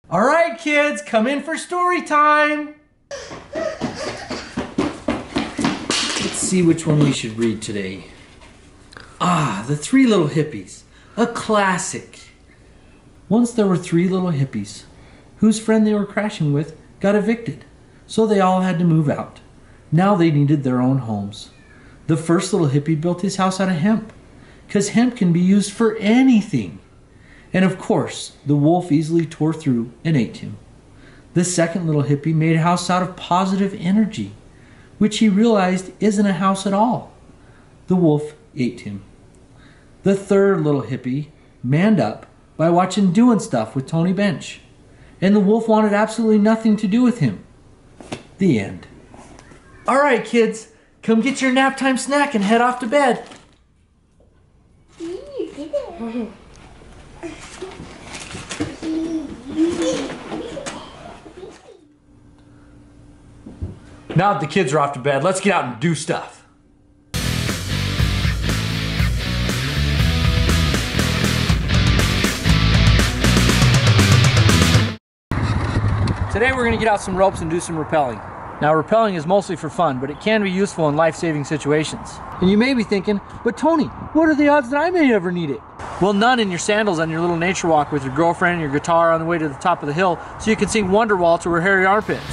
All right, kids, come in for story time. Let's see which one we should read today. Ah, The Three Little Hippies, a classic. Once there were three little hippies whose friend they were crashing with got evicted, so they all had to move out. Now they needed their own homes. The first little hippie built his house out of hemp, because hemp can be used for anything. And of course, the wolf easily tore through and ate him. The second little hippie made a house out of positive energy, which he realized isn't a house at all. The wolf ate him. The third little hippie manned up by watching Doin' Stuff with Tony Bench, and the wolf wanted absolutely nothing to do with him. The end. All right, kids, come get your nap time snack and head off to bed. You did it. Now that the kids are off to bed, let's get out and do stuff. Today we're going to get out some ropes and do some rappelling. Now, rappelling is mostly for fun, but it can be useful in life-saving situations. And you may be thinking, but Tony, what are the odds that I may ever need it? Well, none in your sandals on your little nature walk with your girlfriend and your guitar on the way to the top of the hill so you can sing Wonderwall to her hairy armpits.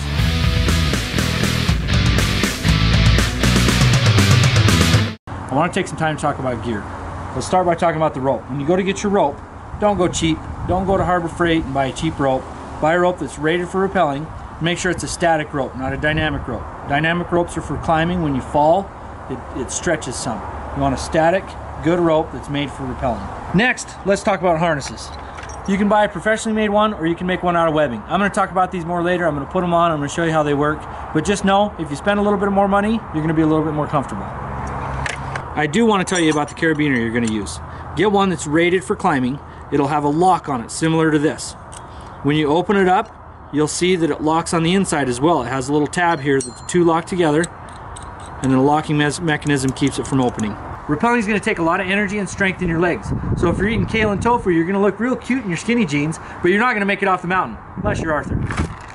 I want to take some time to talk about gear. Let's start by talking about the rope. When you go to get your rope, don't go cheap. Don't go to Harbor Freight and buy a cheap rope. Buy a rope that's rated for rappelling. Make sure it's a static rope, not a dynamic rope. Dynamic ropes are for climbing. When you fall, it stretches some. You want a static, good rope that's made for rappelling. Next, let's talk about harnesses. You can buy a professionally made one, or you can make one out of webbing. I'm going to talk about these more later. I'm going to put them on. I'm going to show you how they work. But just know, if you spend a little bit more money, you're going to be a little bit more comfortable. I do want to tell you about the carabiner you're going to use. Get one that's rated for climbing. It'll have a lock on it, similar to this. When you open it up, you'll see that it locks on the inside as well. It has a little tab here that the two lock together, and then a locking mechanism keeps it from opening. Rappelling is going to take a lot of energy and strength in your legs. So if you're eating kale and tofu, you're going to look real cute in your skinny jeans, but you're not going to make it off the mountain, unless you're Arthur.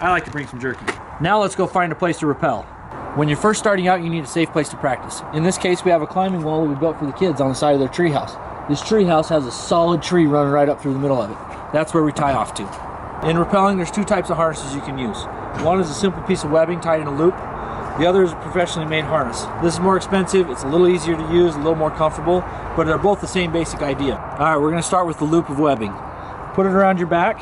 I like to bring some jerky. Now let's go find a place to rappel. When you're first starting out, you need a safe place to practice. In this case, we have a climbing wall that we built for the kids on the side of their treehouse. This treehouse has a solid tree running right up through the middle of it. That's where we tie off to. In rappelling, there's two types of harnesses you can use. One is a simple piece of webbing tied in a loop. The other is a professionally made harness. This is more expensive, it's a little easier to use, a little more comfortable, but they're both the same basic idea. Alright, we're going to start with the loop of webbing. Put it around your back,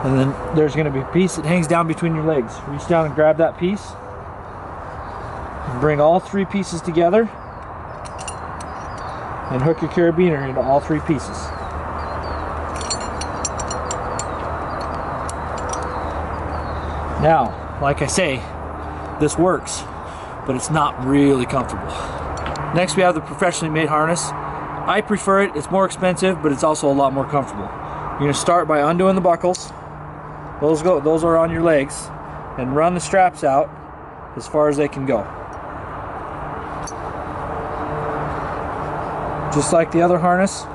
and then there's going to be a piece that hangs down between your legs. Reach down and grab that piece. And bring all three pieces together, and hook your carabiner into all three pieces. Now, like I say, this works, but it's not really comfortable. Next, we have the professionally made harness. I prefer it. It's more expensive, but it's also a lot more comfortable. You're going to start by undoing the buckles. Those are on your legs, and run the straps out as far as they can go. Just like the other harness,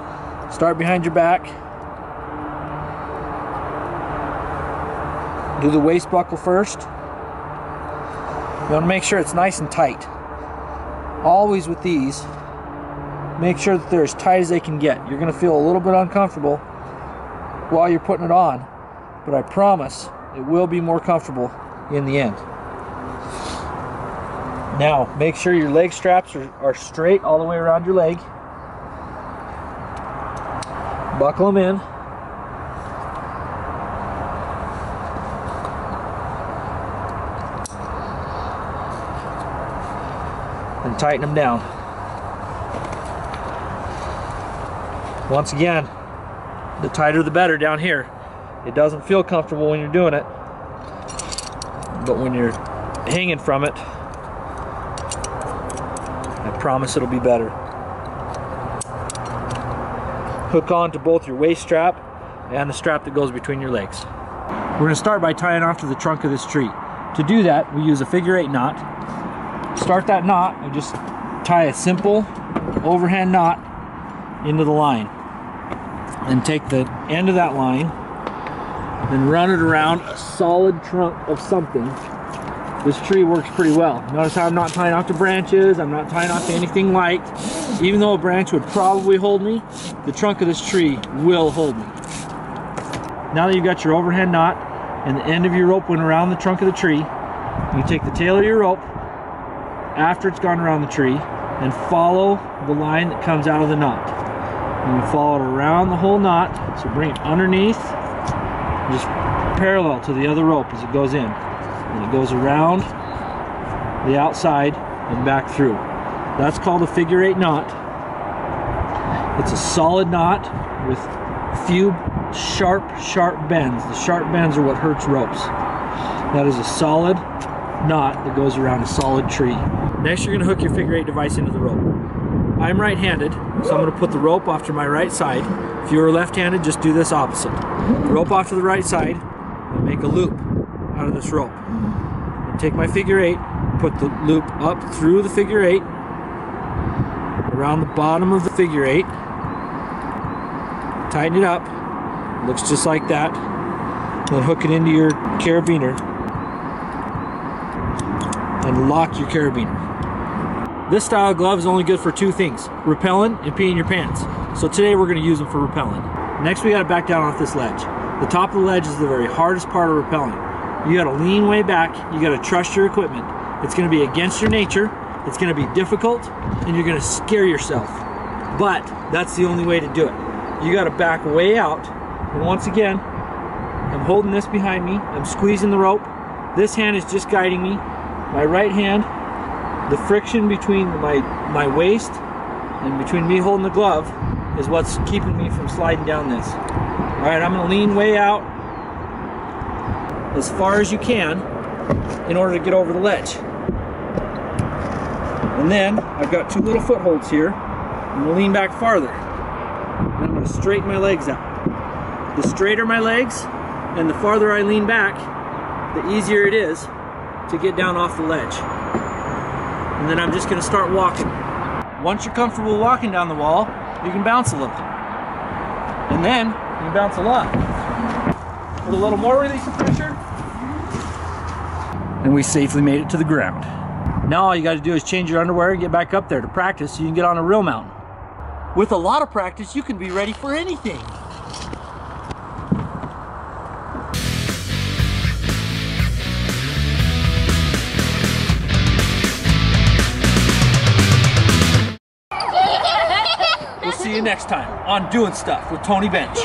start behind your back. Do the waist buckle first. You want to make sure it's nice and tight. Always with these, make sure that they're as tight as they can get. You're going to feel a little bit uncomfortable while you're putting it on, but I promise it will be more comfortable in the end. Now, make sure your leg straps are straight all the way around your leg. Buckle them in. And tighten them down. Once again, the tighter the better down here. It doesn't feel comfortable when you're doing it, but when you're hanging from it, I promise it'll be better. Hook on to both your waist strap and the strap that goes between your legs. We're going to start by tying off to the trunk of this tree. To do that, we use a figure-8 knot. Start that knot and just tie a simple overhand knot into the line. Then take the end of that line, then run it around a solid trunk of something. This tree works pretty well. Notice how I'm not tying off to branches, I'm not tying off to anything light. Even though a branch would probably hold me, the trunk of this tree will hold me. Now that you've got your overhand knot and the end of your rope went around the trunk of the tree, you take the tail of your rope after it's gone around the tree and follow the line that comes out of the knot. And you follow it around the whole knot, so bring it underneath, just parallel to the other rope as it goes in. And it goes around the outside and back through. That's called a figure 8 knot. It's a solid knot with a few sharp bends. The sharp bends are what hurts ropes. That is a solid knot that goes around a solid tree. Next, you're going to hook your figure 8 device into the rope. I'm right-handed, so I'm going to put the rope off to my right side. If you are left-handed, just do this opposite. Rope off to the right side and make a loop out of this rope. And take my figure 8, put the loop up through the figure 8, around the bottom of the figure 8, tighten it up, looks just like that, then hook it into your carabiner and lock your carabiner. This style of glove is only good for two things: repelling and peeing your pants. So today we're going to use them for repelling. Next, we got to back down off this ledge. The top of the ledge is the very hardest part of repelling. You got to lean way back, you got to trust your equipment. It's going to be against your nature, it's going to be difficult, and you're going to scare yourself. But that's the only way to do it. You got to back way out, and once again, I'm holding this behind me, I'm squeezing the rope. This hand is just guiding me. My right hand, the friction between my waist and between me holding the glove is what's keeping me from sliding down this. All right, I'm going to lean way out as far as you can in order to get over the ledge. And then I've got two little footholds here. I'm going to lean back farther. And I'm going to straighten my legs out. The straighter my legs and the farther I lean back, the easier it is to get down off the ledge. And then I'm just going to start walking. Once you're comfortable walking down the wall, you can bounce a little. And then you can bounce a lot. With a little more release of pressure, and we safely made it to the ground. Now all you got to do is change your underwear and get back up there to practice so you can get on a real mountain. With a lot of practice, you can be ready for anything. We'll see you next time on Doing Stuff with Tony Bench.